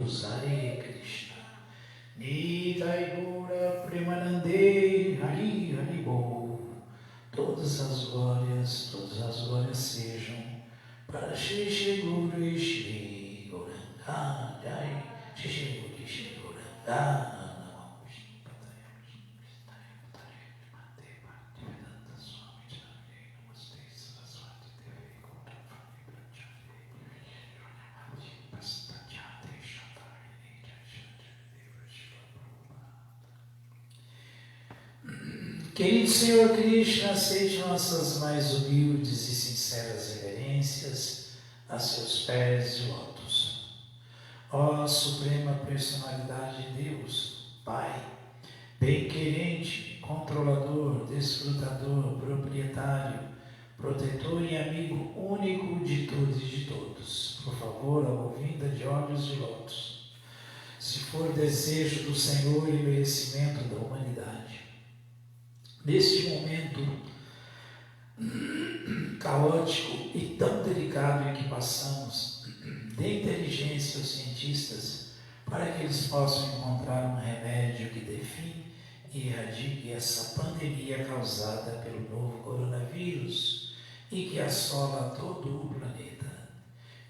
Hare Krishna, Nitai Gaura Premanande, Hari Hari Bo. Todas as glórias sejam para Shri Shri Guru e Shri Gauranga Jai, Shri Shri Guru e Shri Gauranga. Querido Senhor Krishna, aceite nossas mais humildes e sinceras reverências a seus pés de lótus. Ó Suprema Personalidade de Deus, Pai, bem-querente, controlador, desfrutador, proprietário, protetor e amigo único de todos e de todos, por favor, a boa-vinda de olhos de lótus. Se for desejo do Senhor e merecimento da humanidade, neste momento caótico e tão delicado em que passamos, dê inteligência aos cientistas para que eles possam encontrar um remédio que dê fim e erradique essa pandemia causada pelo novo coronavírus e que assola todo o planeta.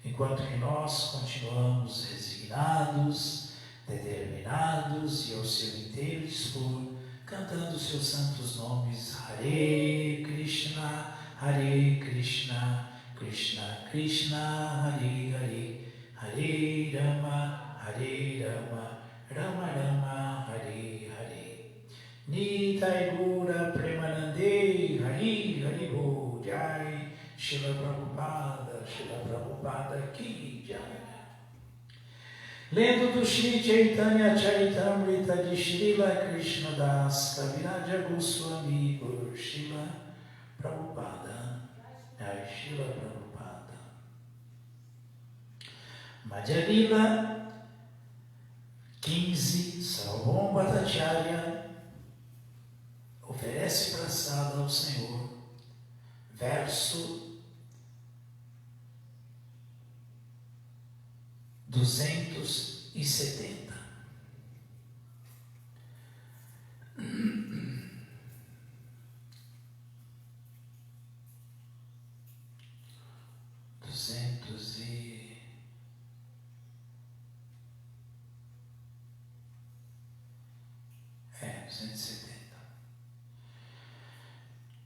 Enquanto que nós continuamos resignados, determinados e ao seu inteiro dispor, cantando seus santos nomes, Hare Krishna, Krishna Krishna, Hare Hare, Hare Rama, Rama Rama, Hare Hare. Nitai Gaura Premanande, Hari Hari Bo, Jai, Srila Prabhupada Ki Jai. Lendo do Shri Chaitanya Charitamrita de Srila Krishna Das Kaviraja Goswami por Srila Prabhupada. Srila Prabhupada. Madhya Lila 15, Sarvabhauma Bhattacharya oferece praçada ao Senhor. Verso 270.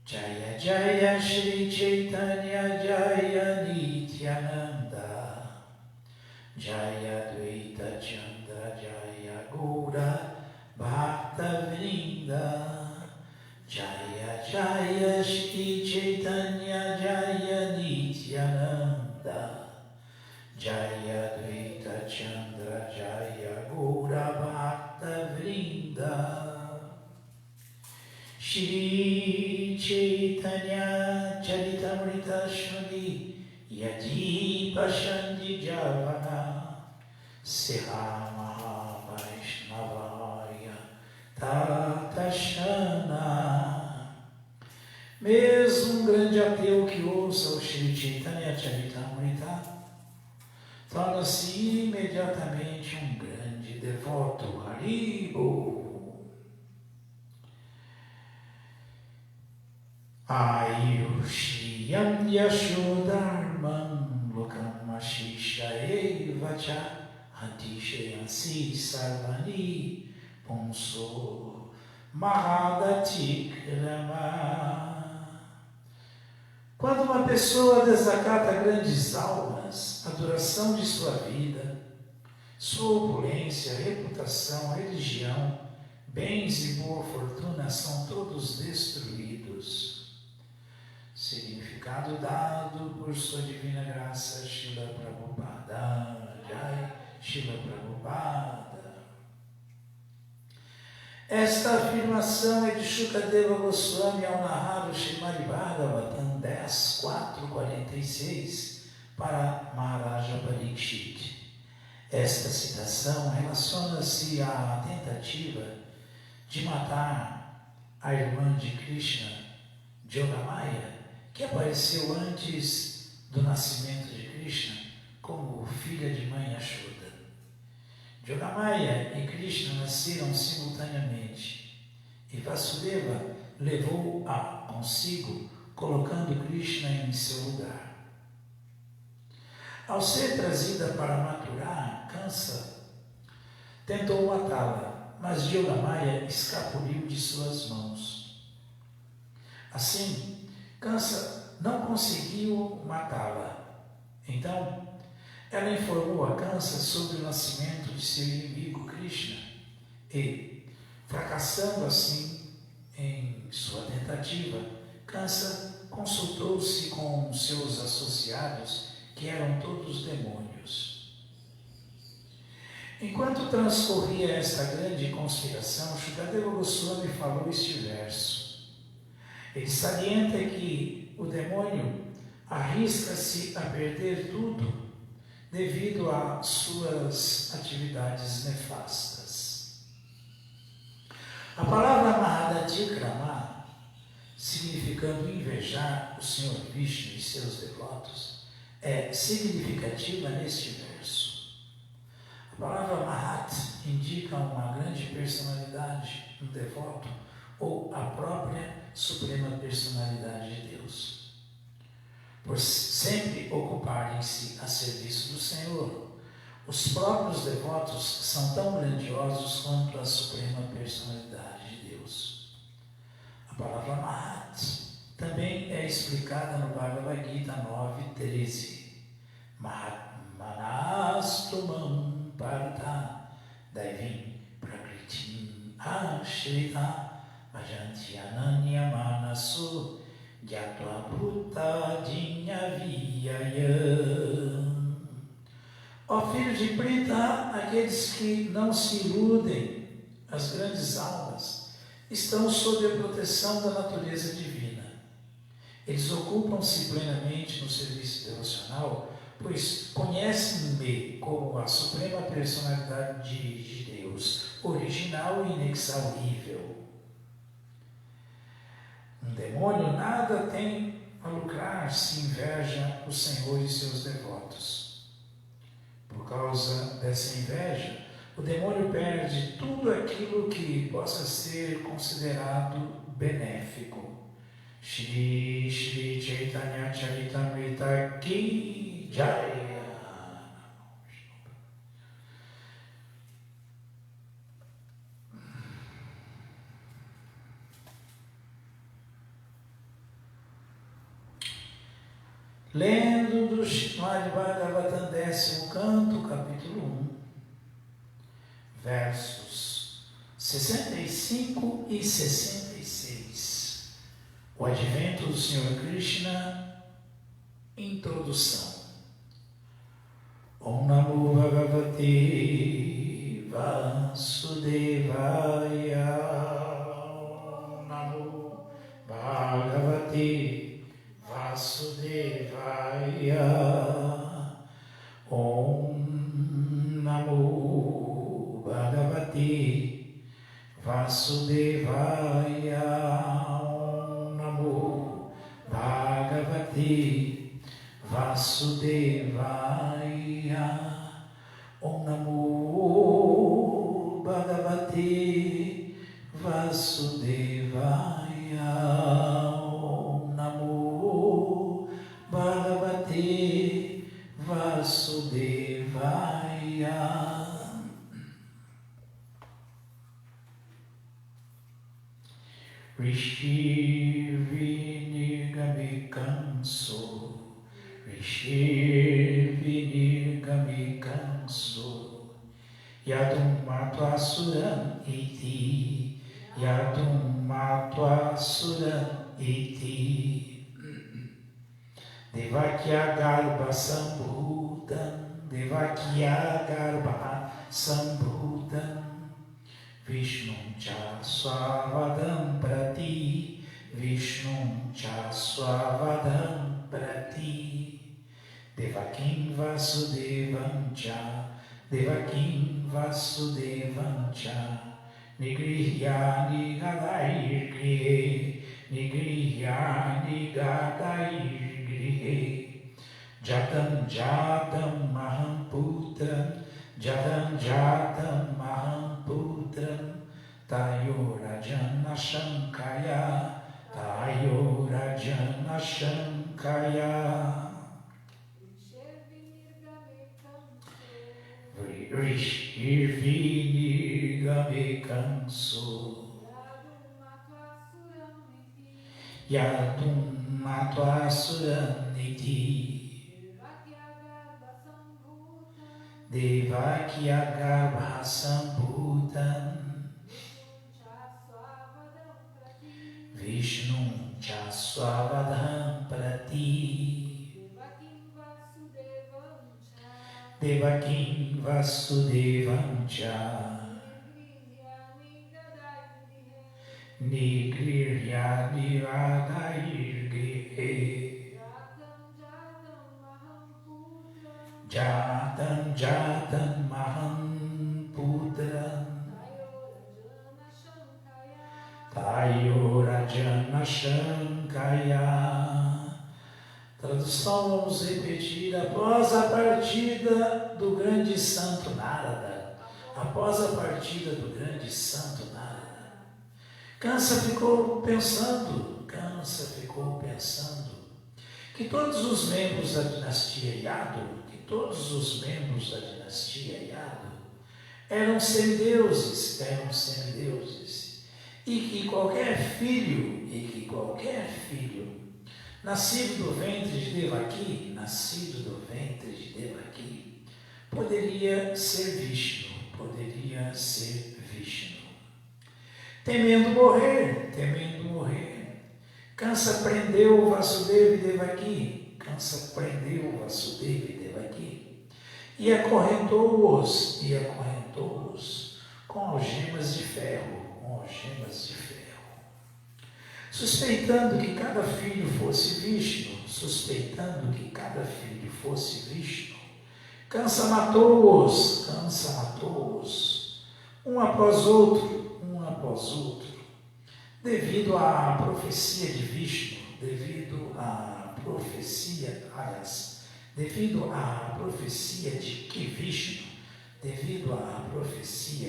Jaya Jaya Shri Chaitanya Jaya Nityananda Jaya Dvaita Chandra Jaya Gaura Bhakta Vrinda Jaya Jaya Shri Chaitanya Jaya Nityananda Jaya Dvaita Chandra Jaya Gaura Bhakta Vrinda Shri Chaitanya Charitamrita Shri Yadi Pashandi Javana Siha Mahavaishnavaya Tatashana. Mesmo um grande ateu que ouça o Shri Chaitanya Charitamrita torna-se imediatamente um grande devoto. Haribo. Ayushriyam Yashodharmam Lokam Ashisha Evacha Antishayansi Sarvani Ponso Mahadatik Rama. Quando uma pessoa desacata grandes almas, a duração de sua vida, sua opulência, reputação, religião, bens e boa fortuna são todos destruídos. Significado dado por sua divina graça, Srila Prabhupada. Jai, Srila Prabhupada. Esta afirmação é de Shukadeva Goswami ao narrar o Srimad Bhagavatam 10, 4, 46 para Maharaja Parikshit. Esta citação relaciona-se à tentativa de matar a irmã de Krishna, Yogamaya, que apareceu antes do nascimento de Krishna como filha de mãe Yashoda. Yogamaya e Krishna nasceram simultaneamente e Vasudeva levou-a consigo, colocando Krishna em seu lugar. Ao ser trazida para Mathura, Kansa tentou matá-la, mas Yogamaya escapuliu de suas mãos. Assim, Kansa não conseguiu matá-la. Então, ela informou a Kansa sobre o nascimento de seu inimigo Krishna e, fracassando assim em sua tentativa, Kansa consultou-se com seus associados, que eram todos demônios. Enquanto transcorria esta grande conspiração, Shukadeva Goswami falou este verso. Ele salienta que o demônio arrisca-se a perder tudo devido às suas atividades nefastas. A palavra Mahadatikrama, significando invejar o Senhor Vishnu e seus devotos, é significativa neste verso. A palavra Mahat indica uma grande personalidade, um devoto, ou a própria Suprema Personalidade de Deus. Por sempre ocuparem-se a serviço do Senhor, os próprios devotos são tão grandiosos quanto a Suprema Personalidade de Deus. A palavra Mahat também é explicada no Bhagavad Gita 9:13. Manastumam Partha Daivim Prakritim Ashrita Vajanti Ananya Manasu Gyatva Bhuta Jinyaviyayam. Ó filhos de Prita, aqueles que não se iludem, as grandes almas, estão sob a proteção da natureza divina. Eles ocupam-se plenamente no serviço devocional, pois conhecem-me como a Suprema Personalidade de Deus, original e inexaurível. Um demônio nada tem a lucrar se inveja o Senhor e seus devotos. Por causa dessa inveja, o demônio perde tudo aquilo que possa ser considerado benéfico. Shri Shri Chaitanya Charitamrita Ki Jaya. Lendo do Srimad Bhagavatam 10º canto, capítulo 1, versos 65 e 66. O advento do Senhor Krishna, introdução. Om Namo Bhagavate Vasudevaya. Om Namo Bhagavate Vasudevaya. Om Namo Bhagavate Vasudevaya. Om Namo Bhagavate Vasudevaya. Om Namo Bhagavate Vasudevaya. Om Namo Bhagavate Vasudevaya. Rishi Vinirgamikanso, Rishi Vinirgamikanso, Yadum Matva Suram Iti, Yadum Matva Suram Iti. Devakya Garbha Sambhudam, Devakya Garbha Sambhudam, Vishnum cha swavadam prati, Vishnum cha swavadam prati, Devakim Vasudevam cha, Devakim Vasudevam cha, Nigrihya Nigadair Grihe, Nigrihya Nigadair Grihe, Jatam Jatam Maham Putram, Jadam Jatam Maham Putram Tayorajana Shankaya Tayorajana Shankaya Rishirvinigamekanso Yadum Matva Suraniti Devakya Garbha Sambhutam Vishnu Chasvavadham Prati Devakim Vasudevam Cha Nigrirya Nivadairge Jatam Jatam Maham Putram Tayorajana Shankaya. Tradução vamos repetir após a partida do grande santo Narada. Após a partida do grande santo Narada. Kansa ficou pensando que todos os membros da dinastia Yadu, eram semideuses, e que qualquer filho nascido do ventre de Devaki, poderia ser Vishnu. Temendo morrer, Kansa prendeu Vasudeva e Devaki, e acorrentou-os com algemas de ferro, suspeitando que cada filho fosse Vishnu, Kansa matou-os, um após outro, devido à profecia de Vishnu, devido à profecia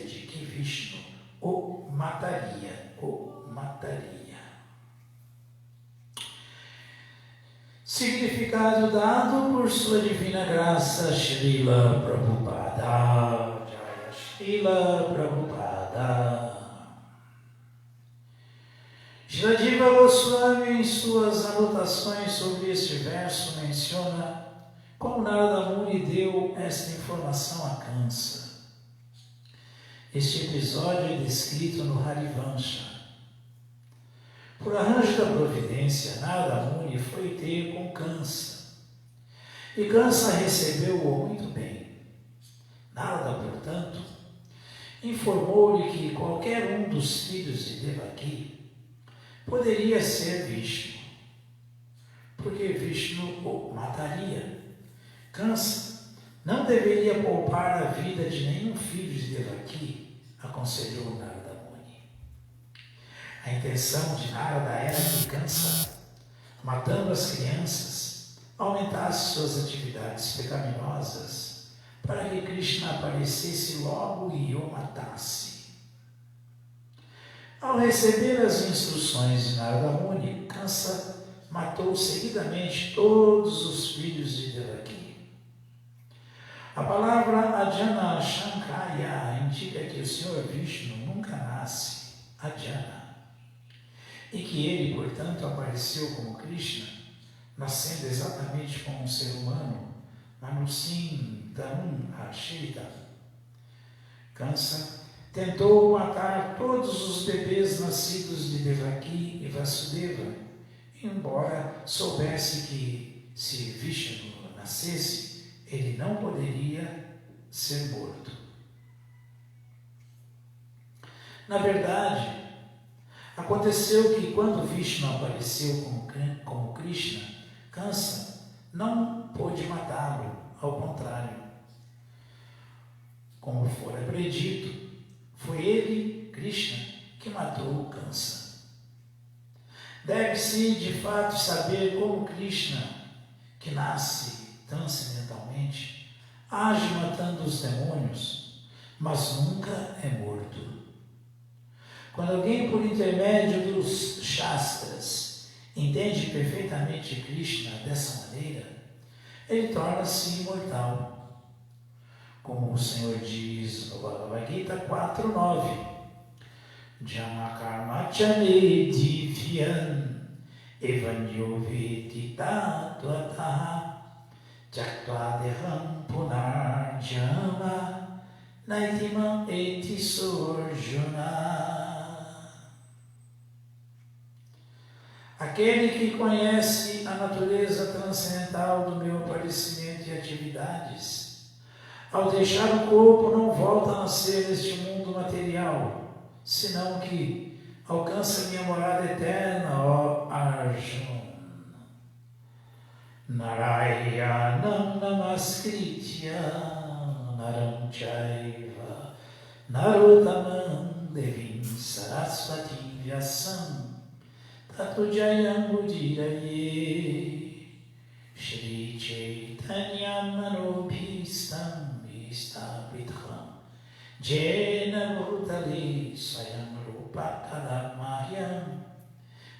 de que Vishnu o mataria. Significado dado por sua divina graça, Srila Prabhupada. Jaya Srila Prabhupada. Shradiva Goswami, em suas anotações sobre este verso, menciona como Narada Muni deu esta informação a Kansa. Este episódio é descrito no Harivansha. Por arranjo da providência, Narada Muni foi ter com Kansa. E Kansa recebeu-o muito bem. Narada, portanto, informou-lhe que qualquer um dos filhos de Devaki poderia ser Vishnu, porque Vishnu o mataria. Kansa não deveria poupar a vida de nenhum filho de Devaki, aconselhou Narada Muni. A intenção de Narada era que Kansa, matando as crianças, aumentasse suas atividades pecaminosas, para que Krishna aparecesse logo e o matasse. Ao receber as instruções de Narada Muni, Kansa matou seguidamente todos os filhos de Devaki. A palavra Ajana Shankaya indica que o Senhor Vishnu nunca nasce, Ajana, e que ele, portanto, apareceu como Krishna, nascendo exatamente como um ser humano, Manusim Dhanum Ashita. Kansa tentou matar todos os bebês nascidos de Devaki e Vasudeva, embora soubesse que, se Vishnu nascesse, ele não poderia ser morto. Na verdade, aconteceu que quando Vishnu apareceu como Krishna, Kansa não pôde matá-lo, ao contrário. Como fora predito, foi ele, Krishna, que matou Kansa. Deve-se, de fato, saber como Krishna, que nasce transcendentalmente, age matando os demônios, mas nunca é morto. Quando alguém, por intermédio dos Shastras, entende perfeitamente Krishna dessa maneira, ele torna-se imortal. Como o Senhor diz no Bhagavad Gita 4.9: Jama chane divyan evanyo veti tatvataha jaktva deham punarjama naitimam eti surjuna. Aquele que conhece a natureza transcendental do meu aparecimento e atividades, ao deixar o corpo, não volta a nascer neste mundo material, senão que alcança minha morada eterna, ó Arjuna. Narayanam namaskritya naram chaiva narottamam devim saraswati vyasam tato jayam budiraye Shri Chaitanya manobhistam istapitham jena bhutale swayam rupa kadamahyam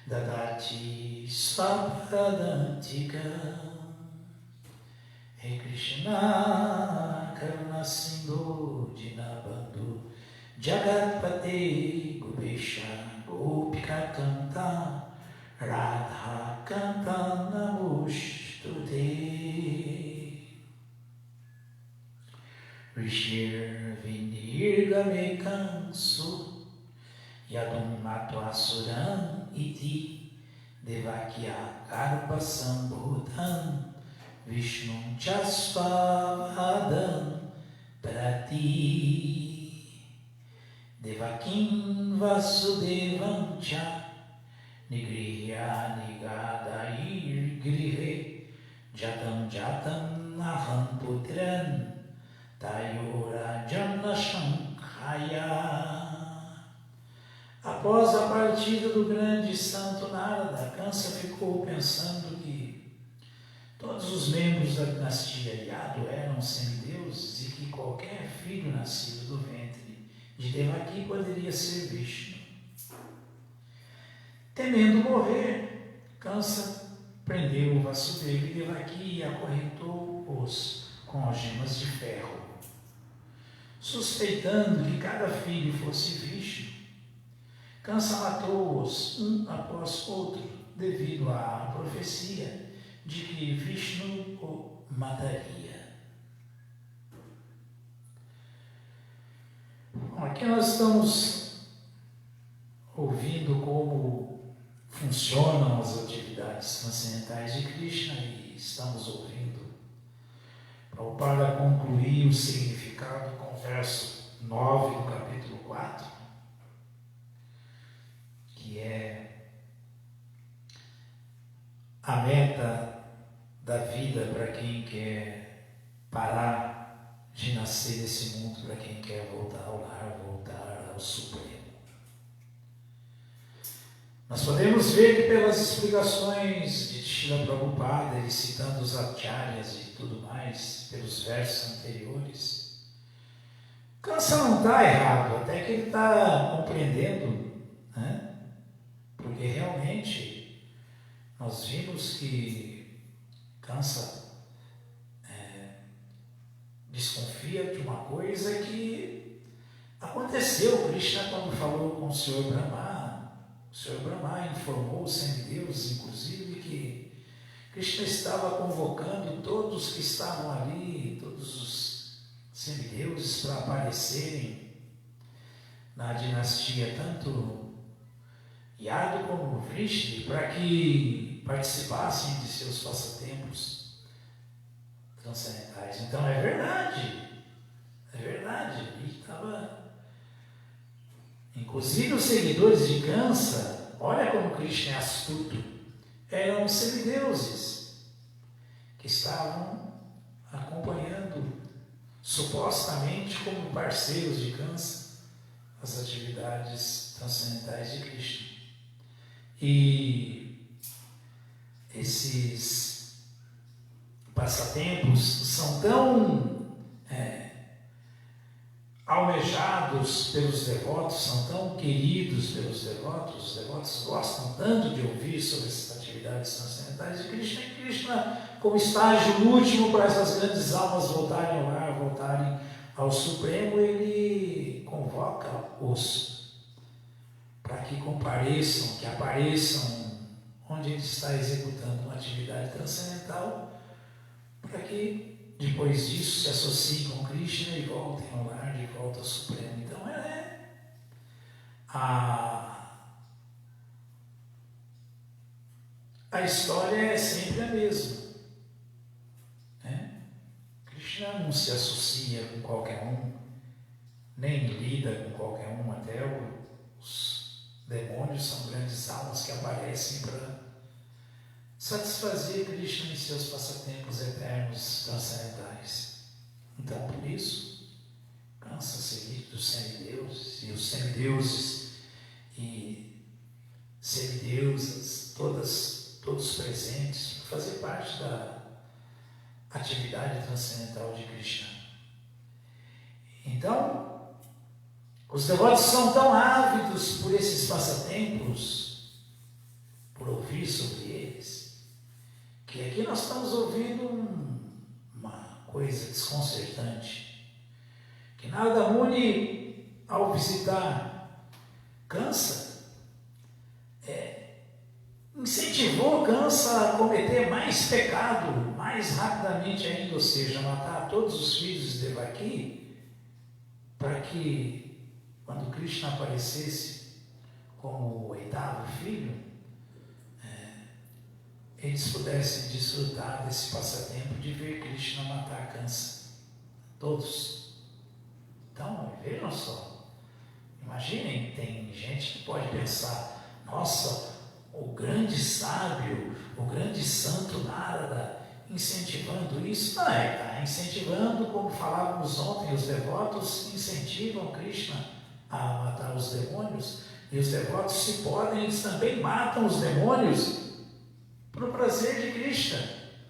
dadati svapadantikam. He Krishna Karuna Sindhu Dinabandhu Jagatpate Gopesha Gopika Kanta Radha Kanta Namostute. Rishir Vinirgame Kansu Yadum Matva Suram Iti Devakya Karpa Sambhutam Vishnu Chasvadam Prati Devakim Vasudevam Cha Nigrihya Nigadair Grihe Jatam Jatam Naham Putran Tayora Jana Shankaya. Após a partida do grande santo Narada, Kansa ficou pensando que todos os membros da dinastia Yadu eram semideuses e que qualquer filho nascido do ventre de Devaki poderia ser Vishnu. Temendo morrer, Kansa prendeu Vasudeva e Devaki e acorrentou-os com algemas de ferro. Suspeitando que cada filho fosse Vishnu, Kansa matou-os um após outro, devido à profecia de que Vishnu o mataria. Bom, aqui nós estamos ouvindo como funcionam as atividades transcendentais de Krishna e estamos ouvindo para concluir o significado com o verso 9 do capítulo 4, que é a meta da vida para quem quer parar de nascer nesse mundo, para quem quer voltar ao lar, voltar ao Supremo. Nós podemos ver que pelas explicações de Srila Prabhupada, ele citando os acharyas e tudo mais, pelos versos anteriores, Kansa não está errado, até que ele está compreendendo, né? Porque realmente nós vimos que Kansa desconfia de uma coisa que aconteceu. Krishna, quando falou com o Senhor Brahma informou os semideuses, inclusive, que Krishna estava convocando todos que estavam ali, todos os semideuses, para aparecerem na dinastia, tanto Yadu como Vrishni, para que participassem de seus passatempos transcendentais. Então é verdade. Ele estava... Inclusive os seguidores de Kansa, olha como Krishna é astuto, eram semideuses que estavam acompanhando, supostamente como parceiros de Kansa, as atividades transcendentais de Krishna. E esses passatempos são tão almejados pelos devotos, são tão queridos pelos devotos, os devotos gostam tanto de ouvir sobre essas atividades transcendentais de Krishna, e Krishna, como estágio último para essas grandes almas voltarem ao lar, voltarem ao Supremo, ele convoca-os para que compareçam, que apareçam onde ele está executando uma atividade transcendental, para que depois disso se associem com Krishna e voltem ao lar, de volta ao Supremo. Então a história é sempre a mesma. Krishna não se associa com qualquer um, nem lida com qualquer um, até os demônios são grandes almas que aparecem para satisfazer Krishna em seus passatempos eternos transcendentais. Então, por isso, cansa seguir dos semideuses, e os semideuses e semideusas, todos presentes, para fazer parte da atividade transcendental de Krishna. Então, os devotos são tão ávidos por esses passatempos, por ouvir sobre eles, que aqui nós estamos ouvindo uma coisa desconcertante, que Narada Muni, ao visitar Kansa, incentivou Kansa a cometer mais pecado, mais rapidamente ainda, ou seja, matar todos os filhos de Devaki, para que, quando Krishna aparecesse como o oitavo filho, eles pudessem desfrutar desse passatempo de ver Krishna matar Kansa. Todos. Então, vejam só. Imaginem, tem gente que pode pensar, nossa, o grande sábio, o grande santo Narada incentivando isso. Não, ele está incentivando, como falávamos ontem, os devotos incentivam Krishna a matar os demônios, e os devotos, se podem, eles também matam os demônios para o prazer de Krishna,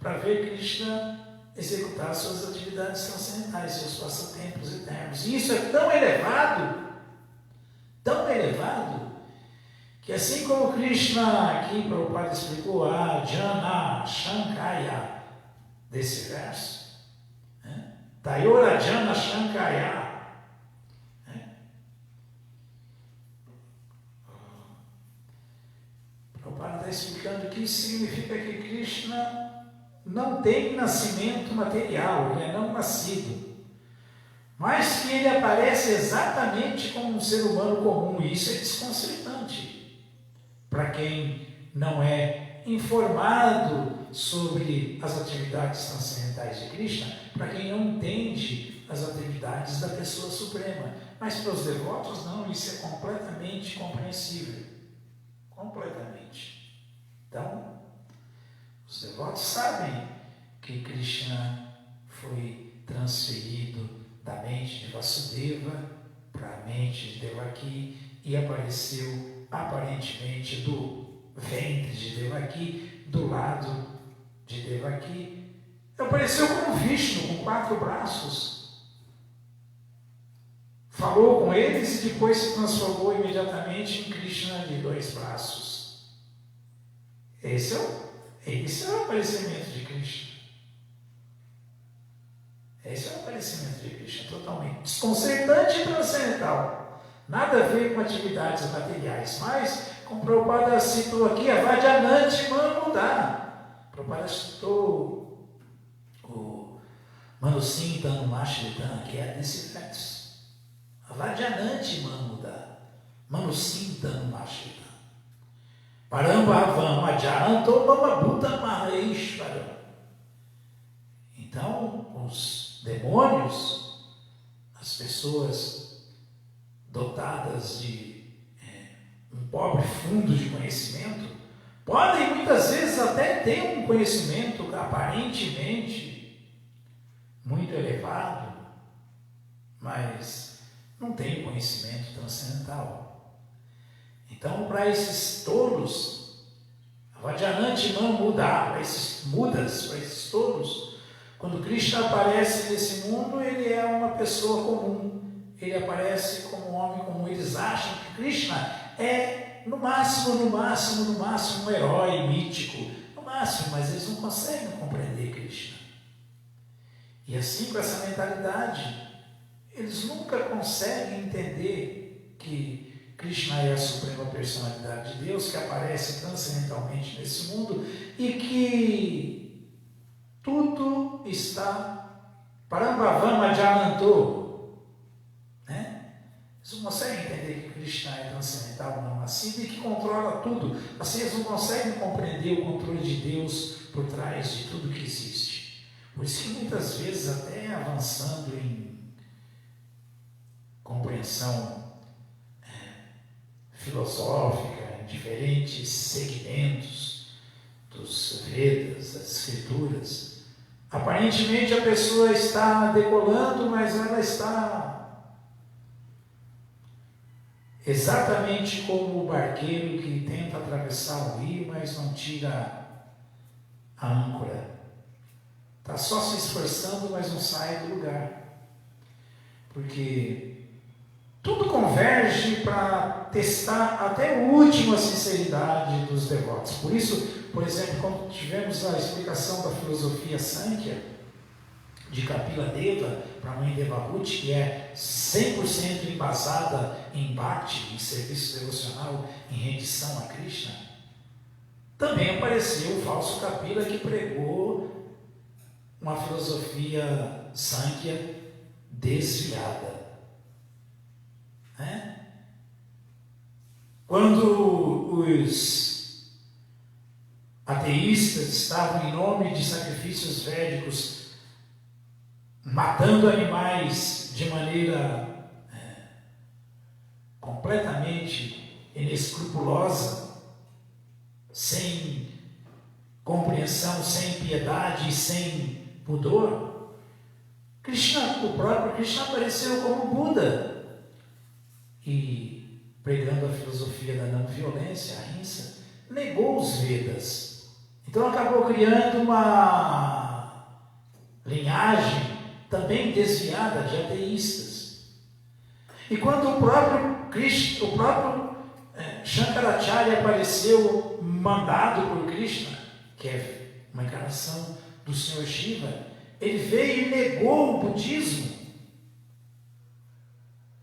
para ver Krishna executar suas atividades transcendentais, seus passatempos eternos. E isso é tão elevado, que assim como Krishna, aqui Prabhupada explicou a Jana Shankaya desse verso, Tayora Jana Shankaya, Prabhupada está explicando que isso significa que Krishna não tem nascimento material, ele é não nascido, mas que ele aparece exatamente como um ser humano comum, e isso é desconcertante para quem não é informado sobre as atividades transcendentais de Krishna, para quem não entende as atividades da pessoa suprema. Mas para os devotos não, isso é completamente compreensível. Completamente. Então, os devotos sabem que Krishna foi transferido da mente de Vasudeva para a mente de Devaki e apareceu aparentemente do ventre de Devaki, do lado de Devaki. Apareceu como Vishnu, com 4 braços. Falou com eles e depois se transformou imediatamente em Krishna de 2 braços. Esse é o aparecimento de Krishna. Esse é o aparecimento de Krishna, totalmente desconcertante e transcendental. Nada a ver com atividades materiais, mas, como Prabhupada citou aqui, a Vadyananti Manmudha. Prabhupada citou o Manusinta Anumashritan, que é desse verso. A Vadyananti Manmudha, Manusinta Anumashritan. Parambhavam Ajaranto Mamabuddha Maheshwaram. Então, os demônios, as pessoas dotadas de um pobre fundo de conhecimento, podem muitas vezes até ter um conhecimento aparentemente muito elevado, mas não tem conhecimento transcendental. Então, para esses tolos, a Vadyananti Manmudha, para esses mudas, para esses tolos, Quando Krishna aparece nesse mundo, ele é uma pessoa comum. Ele aparece como um homem comum. Eles acham que Krishna é, no máximo, um herói mítico. No máximo, mas eles não conseguem compreender Krishna. E assim, com essa mentalidade, eles nunca conseguem entender que Krishna é a suprema personalidade de Deus, que aparece transcendentalmente nesse mundo e que tudo está Parambhavama Jananto, né? Eles não conseguem entender que Krishna é transcendental, não nascido e que controla tudo. Assim, eles não conseguem compreender o controle de Deus por trás de tudo que existe. Por isso que muitas vezes, até avançando em compreensão filosófica, em diferentes segmentos dos Vedas, das Escrituras, aparentemente a pessoa está decolando, mas ela está exatamente como o barqueiro que tenta atravessar o rio, mas não tira a âncora. Está só se esforçando, mas não sai do lugar. Porque tudo converge para testar até o último a sinceridade dos devotos. Por isso, por exemplo, quando tivemos a explicação da filosofia Sankhya, de Kapila Deva para a mãe Devahuti, que é 100% embasada em bhakti, em serviço devocional, em rendição a Krishna, também apareceu o falso Kapila que pregou uma filosofia Sankhya desviada. Quando os ateístas estavam em nome de sacrifícios védicos matando animais de maneira completamente inescrupulosa, sem compreensão, sem piedade e sem pudor, o próprio Krishna apareceu como Buda e, pregando a filosofia da não violência, a ahimsa, negou os Vedas. Então acabou criando uma linhagem também desviada de ateístas. E quando o próprio Krishna, o próprio Shankaracharya apareceu mandado por Krishna, que é uma encarnação do Senhor Shiva, ele veio e negou o budismo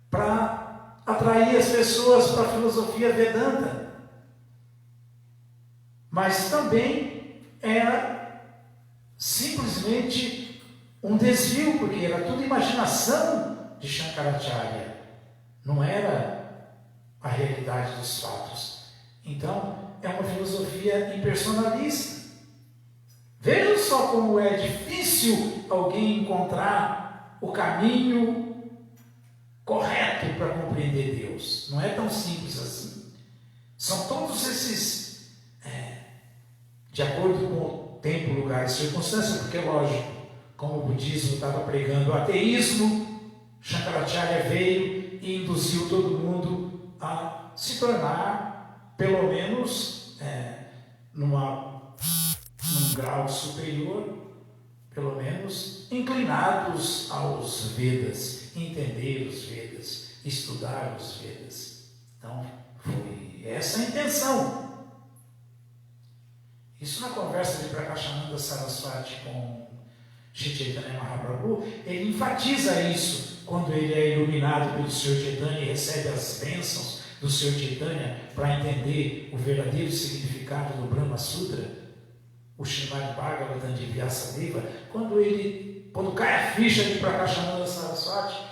para atrair as pessoas para a filosofia Vedanta. Mas também era simplesmente um desvio, porque era tudo imaginação de Shankaracharya, não era a realidade dos fatos. Então, é uma filosofia impersonalista. Vejam só como é difícil alguém encontrar o caminho correto para compreender Deus. Não é tão simples assim. São todos esses, de acordo com o tempo, lugar e circunstância, porque, lógico, como o budismo estava pregando o ateísmo, Shankaracharya veio e induziu todo mundo a se tornar, pelo menos, num grau superior, pelo menos, inclinados aos Vedas, entender os Vedas, estudar os Vedas. Então, foi essa a intenção. Isso na conversa de Prakashananda Saraswati com Shri Chaitanya Mahaprabhu, ele enfatiza isso quando ele é iluminado pelo Senhor Chaitanya e recebe as bênçãos do Senhor Chaitanya para entender o verdadeiro significado do Brahma Sutra, o Srimad Bhagavatam de Vyasadeva. Quando cai a ficha de Prakashananda Saraswati,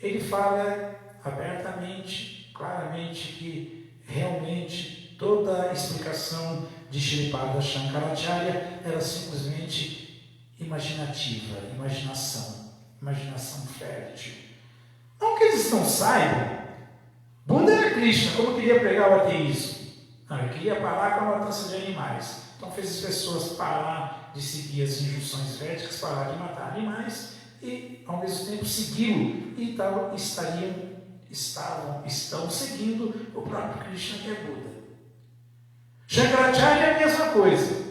ele fala abertamente, claramente, que realmente toda a explicação de Shripada Shankaracharya era simplesmente imaginativa, imaginação fértil. Não que eles não saibam, Buda era Krishna, como queria pregar o ateísmo? Não, ele queria parar com a matança de animais. Então fez as pessoas parar de seguir as injunções védicas, parar de matar animais e, ao mesmo tempo, segui-lo. E estão seguindo o próprio Krishna, que é Buda. Shankaracharya é a mesma coisa.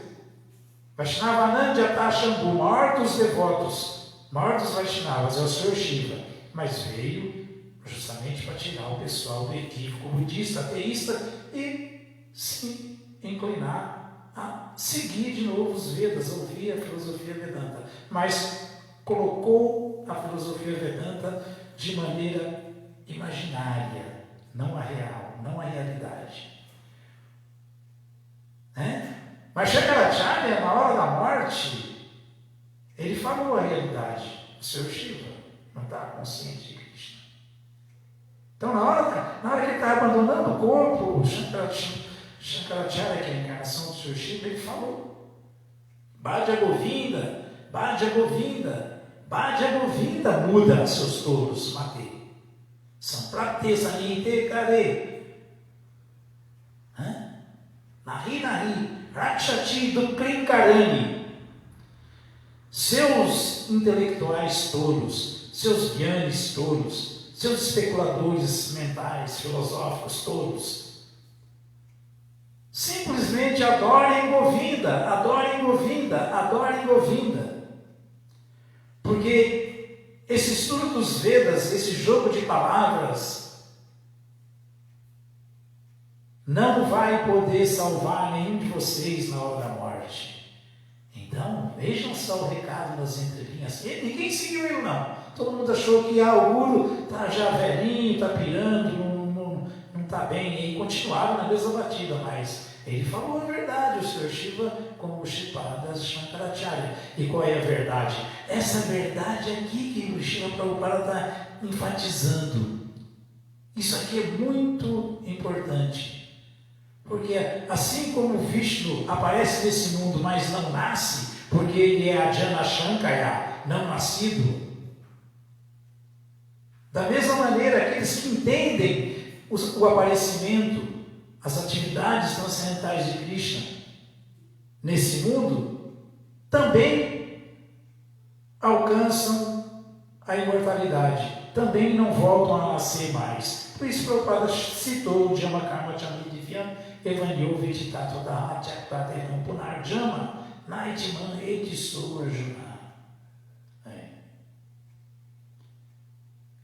Vaishnavananda Jata Shambhu, maior dos devotos, maior dos Vaishnavas, é o Senhor Shiva, mas veio justamente para tirar o pessoal do equívoco budista, ateísta e sim inclinar a seguir de novo os Vedas, ouvir a filosofia Vedanta, mas colocou a filosofia Vedanta de maneira imaginária, não a real, não a realidade. Mas Shankaracharya, na hora da morte, ele falou a realidade. O Senhor Shiva não estava consciente de Krishna. Então, na hora que ele está abandonando o corpo, Shankaracharya, que é a encarnação do Senhor Shiva, ele falou: Bhaja Govinda, Bhaja Govinda, Bhaja Govinda, muda seus touros, matei. Samprapte Sanite Kare. Nahi Nahi, Rakshati Dukrinkarani. Seus intelectuais tolos, seus gyanis tolos, seus especuladores mentais, filosóficos tolos, simplesmente adorem Govinda, adorem Govinda, adorem Govinda. Porque esse estudo dos Vedas, esse jogo de palavras, não vai poder salvar nenhum de vocês na hora da morte. Então, vejam só o recado das entrelinhas. Ninguém seguiu ele, não. Todo mundo achou que o Guru está já velhinho, está pirando, não está bem. E continuaram na mesma batida, mas ele falou a verdade, o Sr. Shiva, como o Shripada Shankaracharya. E qual é a verdade? Essa verdade aqui que o Srila Prabhupada está enfatizando. Isso aqui é muito importante. Porque assim como Vishnu aparece nesse mundo, mas não nasce, porque ele é a Jana Shankara, não nascido, da mesma maneira, aqueles que entendem o aparecimento, as atividades transcendentais de Krishna nesse mundo, também alcançam a imortalidade, também não voltam a nascer mais. Por isso, Prabhupada citou o Jama Karma Chamidivya Evanyo Vititato da Chaktatevam Punarjama Naitiman Edisorjuna.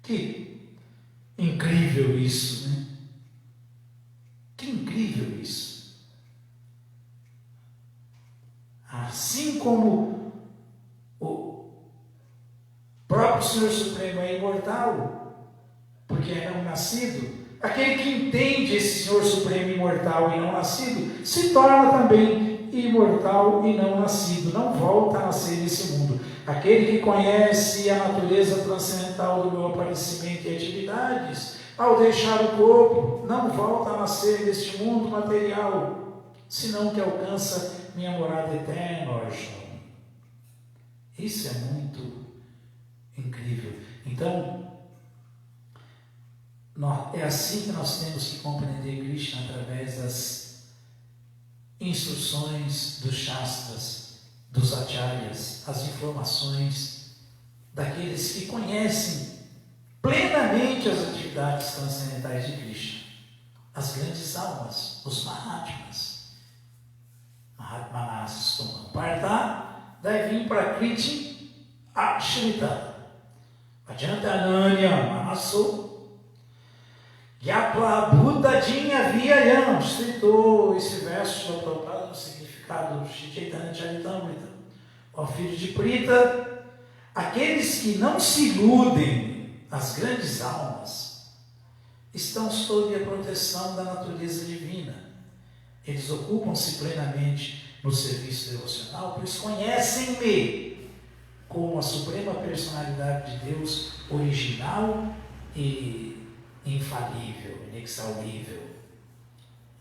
Que incrível isso, né? Que incrível isso. Assim como o próprio Senhor Supremo é imortal, porque é não nascido, aquele que entende esse Senhor Supremo imortal e não nascido, se torna também imortal e não nascido, não volta a nascer nesse mundo. Aquele que conhece a natureza transcendental do meu aparecimento e atividades, ao deixar o corpo, não volta a nascer neste mundo material, senão que alcança minha morada eterna, Arjuna. Isso é muito incrível. Então, é assim que nós temos que compreender Krishna, através das instruções dos Shastras, dos Acharyas, as informações daqueles que conhecem plenamente as atividades transcendentais de Krishna, as grandes almas, os Mahatmas. Mahatmanas tomam Partha, daí vim para Kriti Ashrita, Ajantananya Manaso, Yapla Buddhadinha Viyayam, citou esse verso da Prabhupada no significado de Chaitanya Charitamrita. Ó filho de Prita, aqueles que não se iludem, as grandes almas, estão sob a proteção da natureza divina. Eles ocupam-se plenamente no serviço devocional, pois conhecem-me como a suprema personalidade de Deus, original e infalível, inexaurível.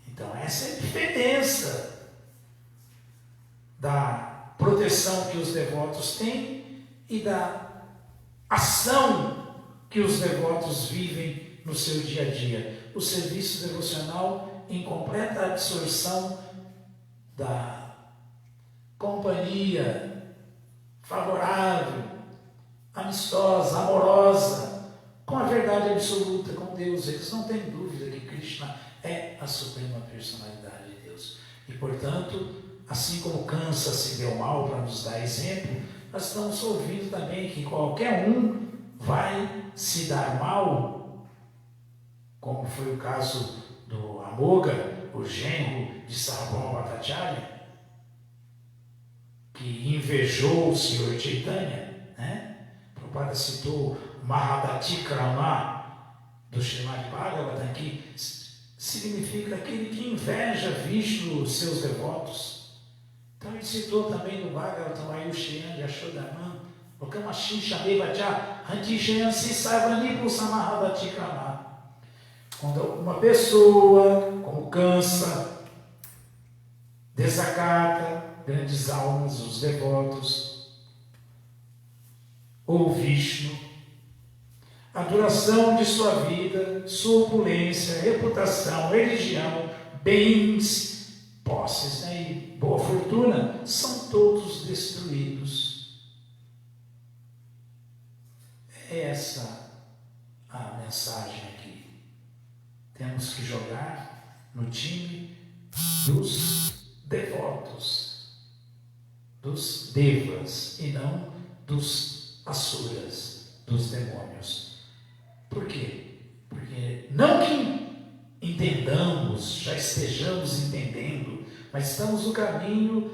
Então essa é a diferença da proteção que os devotos têm e da ação que os devotos vivem no seu dia a dia. O serviço devocional em completa absorção da companhia favorável, amistosa, amorosa, com a verdade absoluta, com Deus. Eles não têm dúvida que Krishna é a suprema personalidade de Deus. E, portanto, assim como Kansa se deu mal para nos dar exemplo, nós estamos ouvindo também que qualquer um vai se dar mal, como foi o caso do Amoga, o genro de Sarvabhauma Bhattacharya, que invejou o Senhor Chaitanya, né? Prabhupada citou Mahadatikrama do Srimad Bhagavatam, que significa aquele que inveja Vishnu, os seus devotos. Então ele citou também no Bhagavatam Ayushayan Yashodaman, Okamashi Shamevacha Hantishayansi Sarvanipu Samahadatikrama. Quando uma pessoa como Kansa desacata grandes almas, os devotos, ou Vishnu, a duração de sua vida, sua opulência, reputação, religião, bens, posses, né, e boa fortuna, são todos destruídos. É essa a mensagem aqui. Temos que jogar no time dos devotos, dos devas, e não dos asuras, dos demônios. Por quê? Porque não que entendamos, já estejamos entendendo, mas estamos no caminho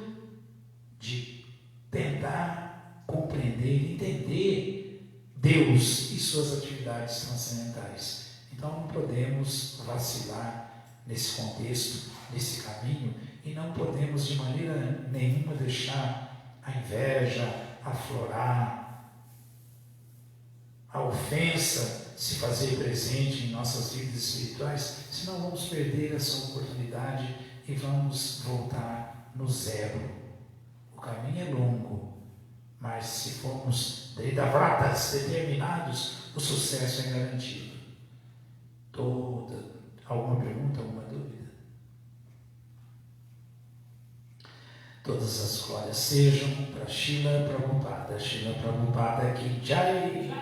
de tentar compreender, entender Deus e suas atividades transcendentais. Então não podemos vacilar nesse contexto, nesse caminho, e não podemos de maneira nenhuma deixar a inveja aflorar, a ofensa se fazer presente em nossas vidas espirituais, senão vamos perder essa oportunidade e vamos voltar no zero. O caminho é longo, mas se formos dridavratas, determinados, o sucesso é garantido. Alguma pergunta, alguma dúvida? Todas as glórias sejam para Srila Prabhupada. Srila Prabhupada Ki Jai.